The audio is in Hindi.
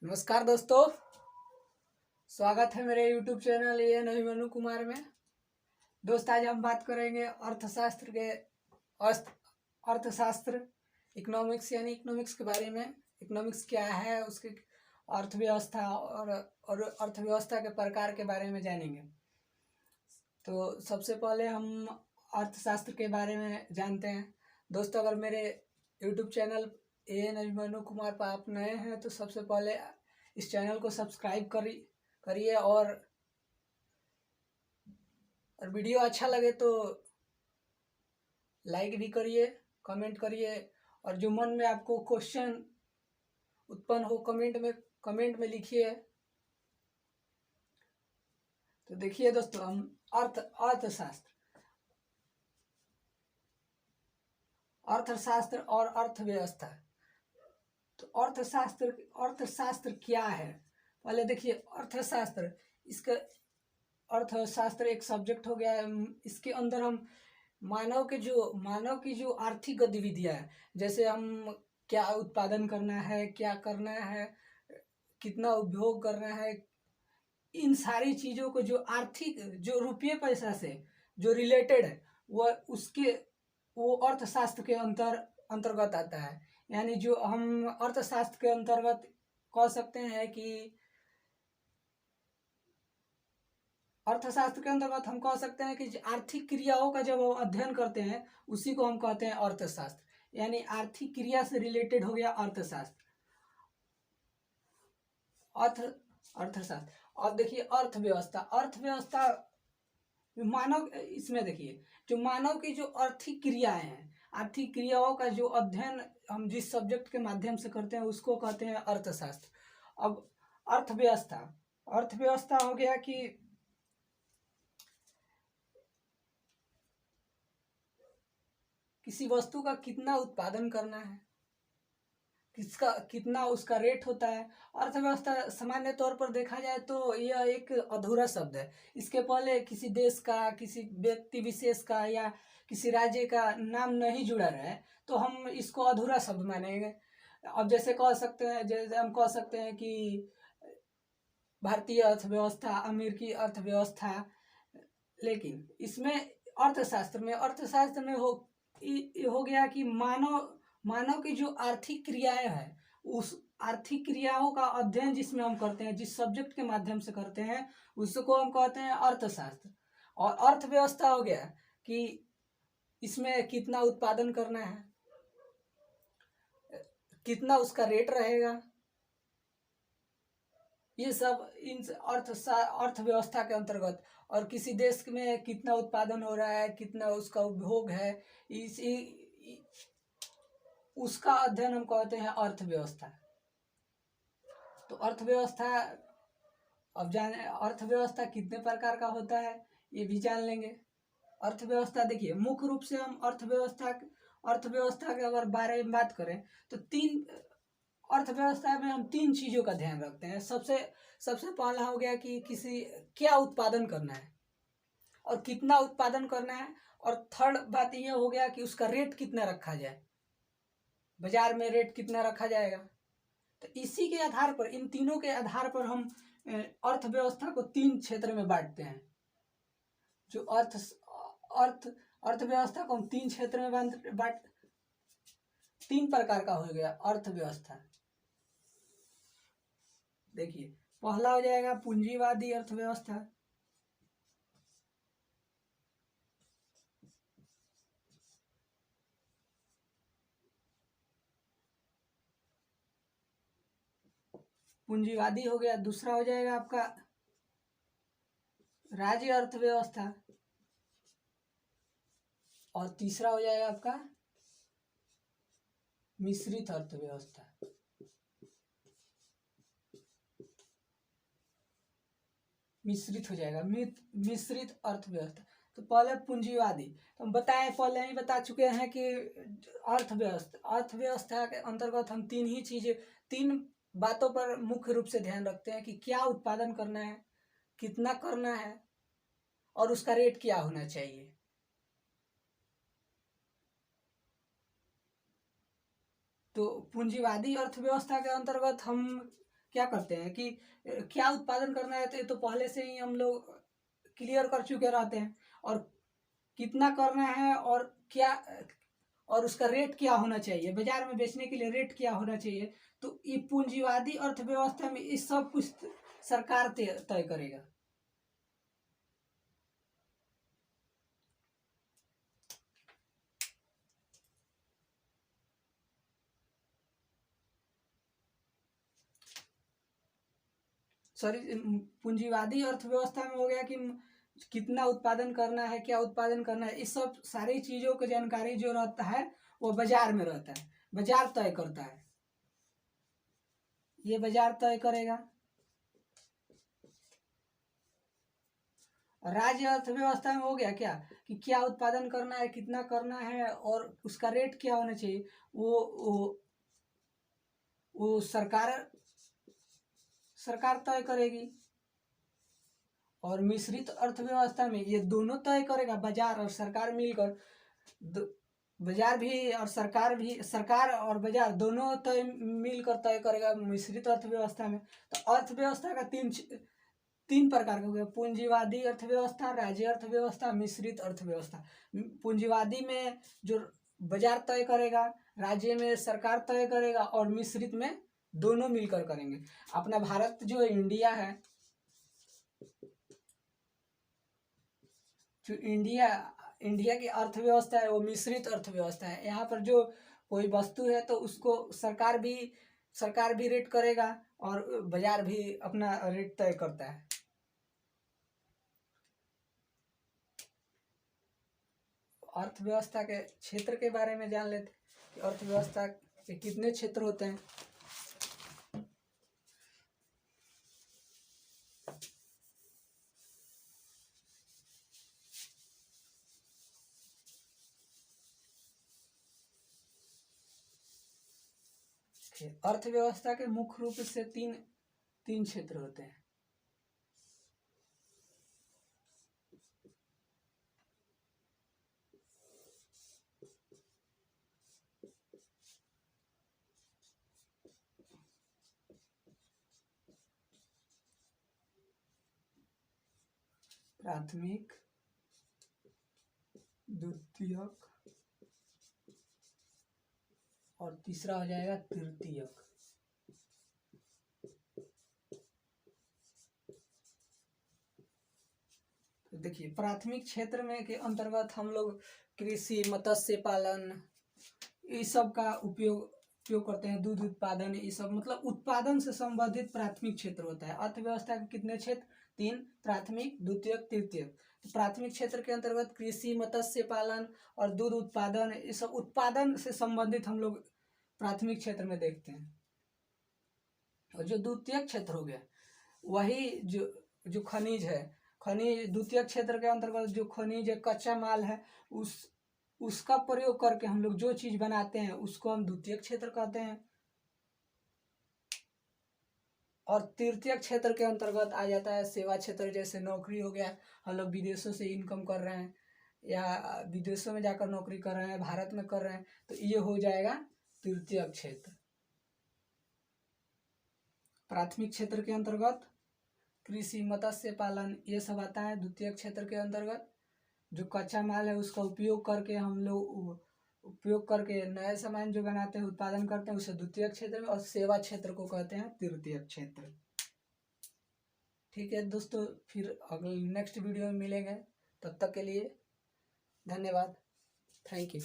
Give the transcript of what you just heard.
नमस्कार दोस्तों, स्वागत है मेरे YouTube चैनल ये नहीं मनु कुमार में। दोस्त आज हम बात करेंगे अर्थशास्त्र के अर्थशास्त्र इकोनॉमिक्स यानी इकोनॉमिक्स के बारे में। इकोनॉमिक्स क्या है, उसकी अर्थव्यवस्था और अर्थव्यवस्था के प्रकार के बारे में जानेंगे। तो सबसे पहले हम अर्थशास्त्र के बारे में जानते हैं। दोस्तों, अगर मेरे YouTube चैनल ए नहीं मनु कुमार पर आप नए हैं तो सबसे पहले इस चैनल को सब्सक्राइब करिए और वीडियो अच्छा लगे तो लाइक भी करिए, कमेंट करिए और जो मन में आपको क्वेश्चन उत्पन्न हो कमेंट में लिखिए। तो देखिए दोस्तों, हम अर्थशास्त्र और अर्थव्यवस्था। तो अर्थशास्त्र क्या है? पहले देखिए अर्थशास्त्र, इसका अर्थशास्त्र एक सब्जेक्ट हो गया है। इसके अंदर हम मानव की जो आर्थिक गतिविधियां है, जैसे हम क्या उत्पादन करना है, क्या करना है, कितना उपभोग करना है, इन सारी चीज़ों को जो आर्थिक जो रुपये पैसा से जो रिलेटेड है वो अर्थशास्त्र के अंतर्गत आता है। यानी जो हम अर्थशास्त्र के अंतर्गत कह सकते हैं कि अर्थशास्त्र के अंतर्गत हम कह सकते हैं कि आर्थिक क्रियाओं का जब हम अध्ययन करते हैं उसी को हम कहते हैं अर्थशास्त्र। यानी आर्थिक क्रिया से रिलेटेड हो गया अर्थशास्त्र, अर्थशास्त्र। और देखिए अर्थव्यवस्था मानव, इसमें देखिए जो मानव की जो आर्थिक क्रियाएं हैं, आर्थिक क्रियाओं का जो अध्ययन हम जिस सब्जेक्ट के माध्यम से करते हैं उसको कहते हैं अर्थशास्त्र। अब अर्थव्यवस्था हो गया कि किसी वस्तु का कितना उत्पादन करना है, कितना उसका रेट होता है। अर्थव्यवस्था सामान्य तौर पर देखा जाए तो यह एक अधूरा शब्द है। इसके पहले किसी देश का, किसी व्यक्ति विशेष का या किसी राज्य का नाम नहीं जुड़ा रहे तो हम इसको अधूरा शब्द मानेंगे। अब जैसे हम कह सकते हैं कि भारतीय अर्थव्यवस्था, अमेरिकी अर्थव्यवस्था। लेकिन इसमें अर्थशास्त्र में हो गया कि मानव की जो आर्थिक क्रियाएं हैं, उस आर्थिक क्रियाओं का अध्ययन जिसमें हम करते हैं, जिस सब्जेक्ट के माध्यम से करते हैं उसको हम कहते हैं अर्थशास्त्र। और अर्थव्यवस्था हो गया कि इसमें कितना उत्पादन करना है, कितना उसका रेट रहेगा, ये सब इन अर्थव्यवस्था के अंतर्गत। और किसी देश में कितना उत्पादन हो रहा है, कितना उसका उपभोग है, उसका अध्ययन हम कहते हैं अर्थव्यवस्था। तो अर्थव्यवस्था कितने प्रकार का होता है ये भी जान लेंगे। अर्थव्यवस्था देखिए, मुख्य रूप से हम अर्थव्यवस्था के अगर बारे में बात करें तो अर्थव्यवस्था में हम तीन चीज़ों का ध्यान रखते हैं। सबसे पहला हो गया कि क्या उत्पादन करना है और कितना उत्पादन करना है। और थर्ड बात यह हो गया कि उसका रेट कितना रखा जाए, बाजार में रेट कितना रखा जाएगा। तो इसी के आधार पर, इन तीनों के आधार पर हम अर्थव्यवस्था को तीन क्षेत्र में बांटते हैं। जो अर्थव्यवस्था को हम तीन क्षेत्र में तीन प्रकार का हो गया अर्थव्यवस्था। देखिए, पहला हो जाएगा पूंजीवादी अर्थव्यवस्था। पूंजीवादी हो गया। दूसरा हो जाएगा आपका राज्य अर्थव्यवस्था। और तीसरा हो जाएगा आपका मिश्रित अर्थव्यवस्था। मिश्रित हो जाएगा मिश्रित अर्थव्यवस्था। तो पहले पूंजीवादी, तो हम पहले ही बता चुके हैं कि अर्थव्यवस्था के अंतर्गत हम तीन बातों पर मुख्य रूप से ध्यान रखते हैं कि क्या उत्पादन करना है, कितना करना है और उसका रेट क्या होना चाहिए। तो पूंजीवादी अर्थव्यवस्था के अंतर्गत हम क्या करते हैं कि क्या उत्पादन करना है, तो ये तो पहले से ही हम लोग क्लियर कर चुके रहते हैं, और कितना करना है और क्या, और उसका रेट क्या होना चाहिए, बाजार में बेचने के लिए रेट क्या होना चाहिए। तो ये पूंजीवादी अर्थव्यवस्था में ये सब कुछ सरकार तय करेगा। सॉरी, पूंजीवादी अर्थव्यवस्था में हो गया कि कितना उत्पादन करना है, क्या उत्पादन करना है, इस सब सारी चीजों की जानकारी जो रहता है वो बाजार में रहता है, बाजार तय करता है, ये बाजार तय करेगा। राज्य अर्थव्यवस्था में हो गया क्या कि क्या उत्पादन करना है, कितना करना है और उसका रेट क्या होना चाहिए, वो सरकार तय करेगी। और मिश्रित अर्थव्यवस्था में ये दोनों तय करेगा, बाजार और सरकार मिलकर। बाजार भी और सरकार भी, सरकार और बाजार दोनों तय मिलकर तय करेगा मिश्रित अर्थव्यवस्था में। तो अर्थव्यवस्था का तीन प्रकार के हो गए, पूंजीवादी अर्थव्यवस्था, राज्य अर्थव्यवस्था, मिश्रित अर्थव्यवस्था। पूंजीवादी में जो बाजार तय करेगा, राज्य में सरकार तय करेगा, और मिश्रित में दोनों मिलकर करेंगे। अपना भारत जो इंडिया है, जो इंडिया की अर्थव्यवस्था है वो मिश्रित अर्थव्यवस्था है। यहाँ पर जो कोई वस्तु है तो उसको सरकार भी रेट करेगा और बाजार भी अपना रेट तय करता है। अर्थव्यवस्था के क्षेत्र के बारे में जान लेते हैं कि अर्थव्यवस्था के कितने क्षेत्र होते हैं। अर्थव्यवस्था के मुख्य रूप से तीन क्षेत्र होते हैं। प्राथमिक, द्वितीयक और तीसरा हो जाएगा तृतीयक। तो देखिए, प्राथमिक क्षेत्र में के अंतर्गत हम लोग कृषि, मत्स्य पालन, इस सब का उपयोग करते हैं, दूध उत्पादन, ये सब मतलब उत्पादन से संबंधित प्राथमिक क्षेत्र होता है। अर्थव्यवस्था के कितने क्षेत्र? तीन, प्राथमिक, द्वितीयक, तृतीयक। तो प्राथमिक क्षेत्र के अंतर्गत कृषि, मत्स्य पालन और दूध उत्पादन, ये सब उत्पादन से संबंधित हम लोग प्राथमिक क्षेत्र में देखते हैं। और जो द्वितीयक क्षेत्र हो गया, वही जो खनिज है, खनिज द्वितीयक क्षेत्र के अंतर्गत जो खनिज है, कच्चा माल है, उसका प्रयोग करके हम लोग जो चीज बनाते हैं उसको हम द्वितीयक क्षेत्र कहते हैं। और तृतीयक क्षेत्र के अंतर्गत आ जाता है सेवा क्षेत्र, जैसे नौकरी हो गया, हम लोग विदेशों से इनकम कर रहे हैं या विदेशों में जाकर नौकरी कर रहे हैं, भारत में कर रहे हैं, तो ये हो जाएगा तृतीयक क्षेत्र। प्राथमिक क्षेत्र के अंतर्गत कृषि, मत्स्य पालन, ये सब आता है। द्वितीयक क्षेत्र के अंतर्गत जो कच्चा माल है उसका उपयोग करके नए सामान जो बनाते हैं, उत्पादन करते हैं, उसे द्वितीयक क्षेत्र में, और सेवा क्षेत्र को कहते हैं तृतीयक क्षेत्र। ठीक है दोस्तों, फिर अगले नेक्स्ट वीडियो में मिलेंगे, तब तक के लिए धन्यवाद, थैंक यू।